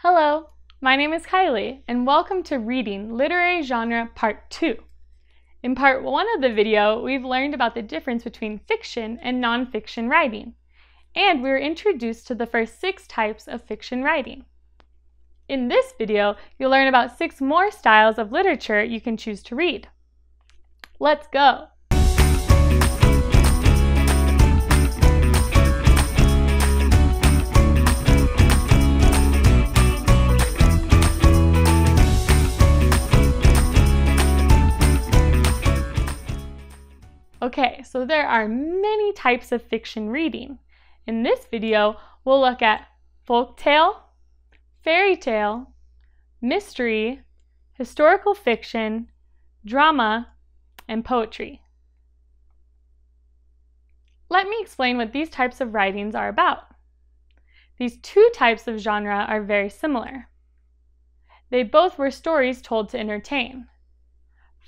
Hello, my name is Kylie, and welcome to Reading Literary Genre Part 2. In Part 1 of the video, we've learned about the difference between fiction and nonfiction writing, and we were introduced to the first 6 types of fiction writing. In this video, you'll learn about 6 more styles of literature you can choose to read. Let's go! Okay, so there are many types of fiction reading. In this video, we'll look at folktale, fairy tale, mystery, historical fiction, drama, and poetry. Let me explain what these types of writings are about. These 2 types of genre are very similar. They both were stories told to entertain.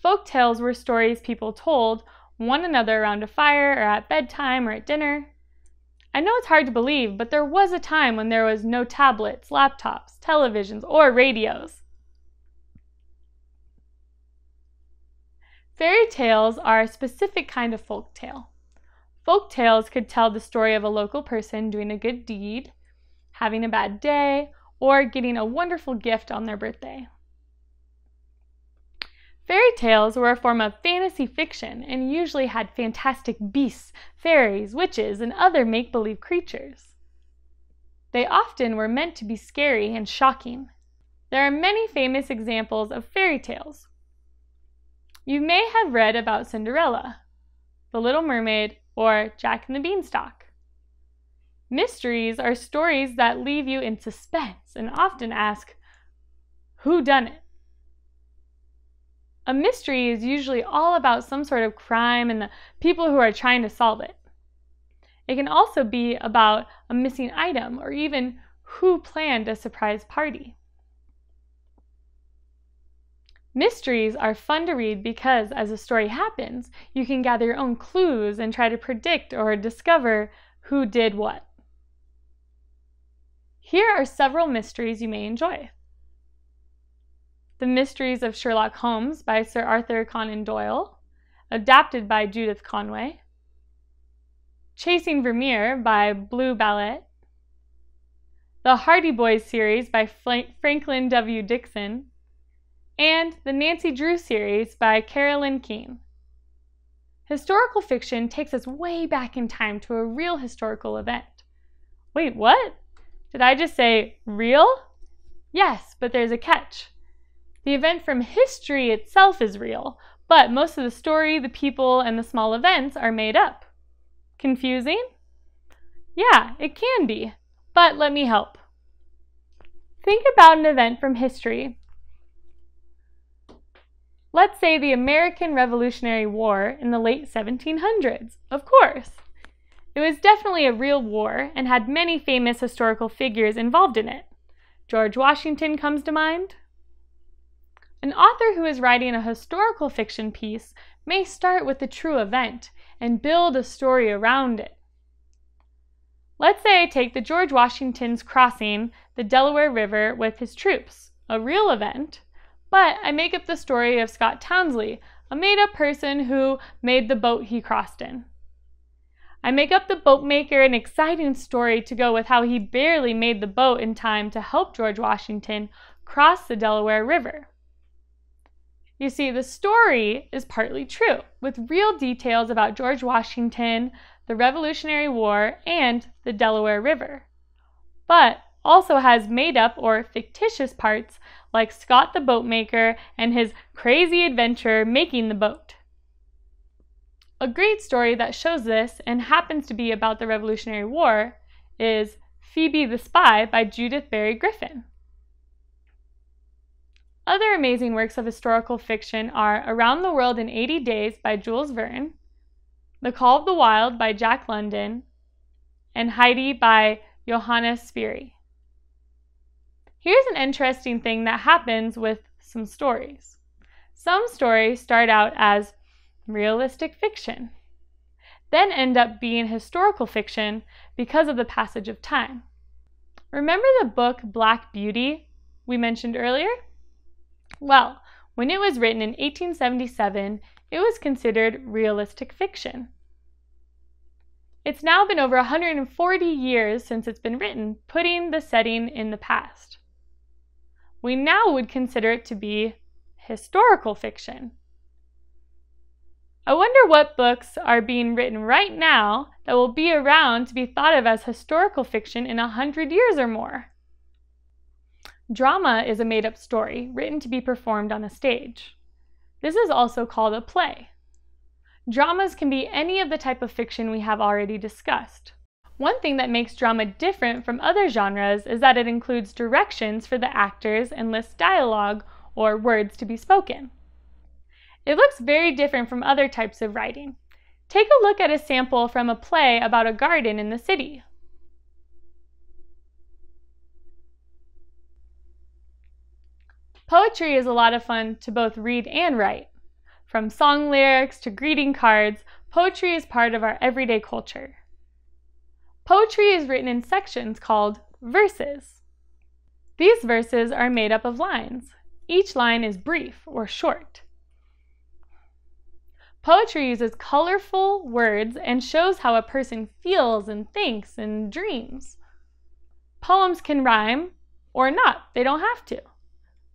Folktales were stories people told one another around a fire or at bedtime or at dinner. I know it's hard to believe, but there was a time when there was no tablets, laptops, televisions, or radios. Fairy tales are a specific kind of folk tale. Folk tales could tell the story of a local person doing a good deed, having a bad day, or getting a wonderful gift on their birthday. Fairy tales were a form of fantasy fiction and usually had fantastic beasts, fairies, witches, and other make-believe creatures. They often were meant to be scary and shocking. There are many famous examples of fairy tales. You may have read about Cinderella, The Little Mermaid, or Jack and the Beanstalk. Mysteries are stories that leave you in suspense and often ask, who done it? A mystery is usually all about some sort of crime and the people who are trying to solve it. It can also be about a missing item or even who planned a surprise party. Mysteries are fun to read because as a story happens, you can gather your own clues and try to predict or discover who did what. Here are several mysteries you may enjoy. The Mysteries of Sherlock Holmes by Sir Arthur Conan Doyle, adapted by Judith Conway. Chasing Vermeer by Blue Ballet. The Hardy Boys series by Franklin W. Dixon. And the Nancy Drew series by Carolyn Keene. Historical fiction takes us way back in time to a real historical event. Wait, what? Did I just say real? Yes, but there's a catch. The event from history itself is real, but most of the story, the people, and the small events are made up. Confusing? Yeah, it can be, but let me help. Think about an event from history. Let's say the American Revolutionary War in the late 1700s, of course. It was definitely a real war and had many famous historical figures involved in it. George Washington comes to mind. An author who is writing a historical fiction piece may start with the true event and build a story around it. Let's say I take the George Washington's crossing the Delaware River with his troops, a real event, but I make up the story of Scott Townsley, a made-up person who made the boat he crossed in. I make up the boatmaker an exciting story to go with how he barely made the boat in time to help George Washington cross the Delaware River. You see, the story is partly true, with real details about George Washington, the Revolutionary War, and the Delaware River, but also has made-up or fictitious parts like Scott the boatmaker and his crazy adventure making the boat. A great story that shows this and happens to be about the Revolutionary War is Phoebe the Spy by Judith Barry Griffin. Other amazing works of historical fiction are Around the World in 80 Days by Jules Verne, The Call of the Wild by Jack London, and Heidi by Johannes Spyri. Here's an interesting thing that happens with some stories. Some stories start out as realistic fiction, then end up being historical fiction because of the passage of time. Remember the book Black Beauty we mentioned earlier? Well, when it was written in 1877, it was considered realistic fiction. It's now been over 140 years since it's been written, putting the setting in the past. We now would consider it to be historical fiction. I wonder what books are being written right now that will be around to be thought of as historical fiction in 100 years or more. Drama is a made-up story written to be performed on a stage. This is also called a play. Dramas can be any of the type of fiction we have already discussed. One thing that makes drama different from other genres is that it includes directions for the actors and lists dialogue or words to be spoken. It looks very different from other types of writing. Take a look at a sample from a play about a garden in the city. Poetry is a lot of fun to both read and write. From song lyrics to greeting cards, poetry is part of our everyday culture. Poetry is written in sections called verses. These verses are made up of lines. Each line is brief or short. Poetry uses colorful words and shows how a person feels and thinks and dreams. Poems can rhyme or not, they don't have to.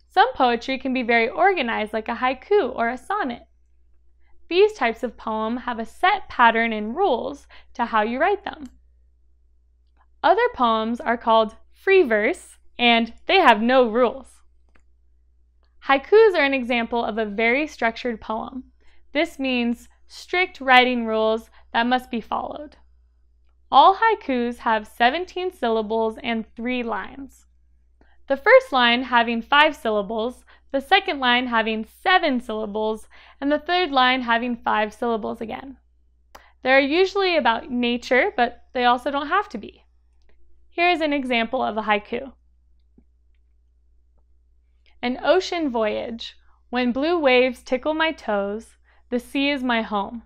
Some poetry can be very organized, like a haiku or a sonnet. These types of poem have a set pattern and rules to how you write them. Other poems are called free verse, and they have no rules. Haikus are an example of a very structured poem. This means strict writing rules that must be followed. All haikus have 17 syllables and 3 lines. The first line having 5 syllables, the second line having 7 syllables, and the third line having 5 syllables again. They are usually about nature, but they also don't have to be. Here is an example of a haiku. An ocean voyage, when blue waves tickle my toes, the sea is my home.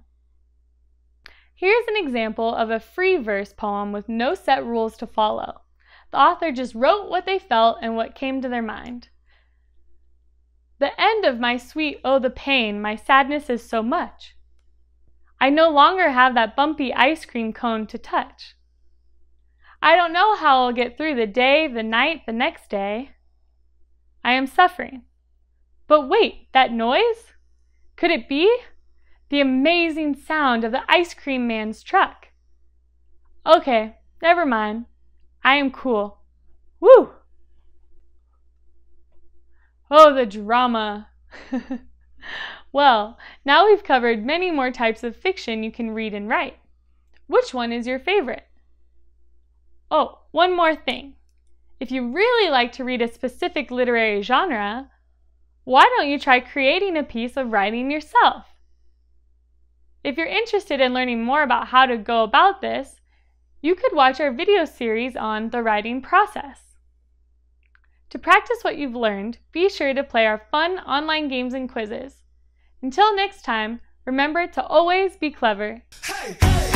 Here's an example of a free verse poem with no set rules to follow. The author just wrote what they felt and what came to their mind. The end of my sweet, oh the pain, my sadness is so much. I no longer have that bumpy ice cream cone to touch. I don't know how I'll get through the day, the night, the next day. I am suffering. But wait, that noise? Could it be the amazing sound of the ice cream man's truck? Okay, never mind. I am cool. Woo! Oh, the drama. Well, now we've covered many more types of fiction you can read and write. Which one is your favorite? Oh, one more thing. If you really like to read a specific literary genre, why don't you try creating a piece of writing yourself? If you're interested in learning more about how to go about this, you could watch our video series on the writing process. To practice what you've learned, be sure to play our fun online games and quizzes. Until next time, remember to always be clever. Hey, hey.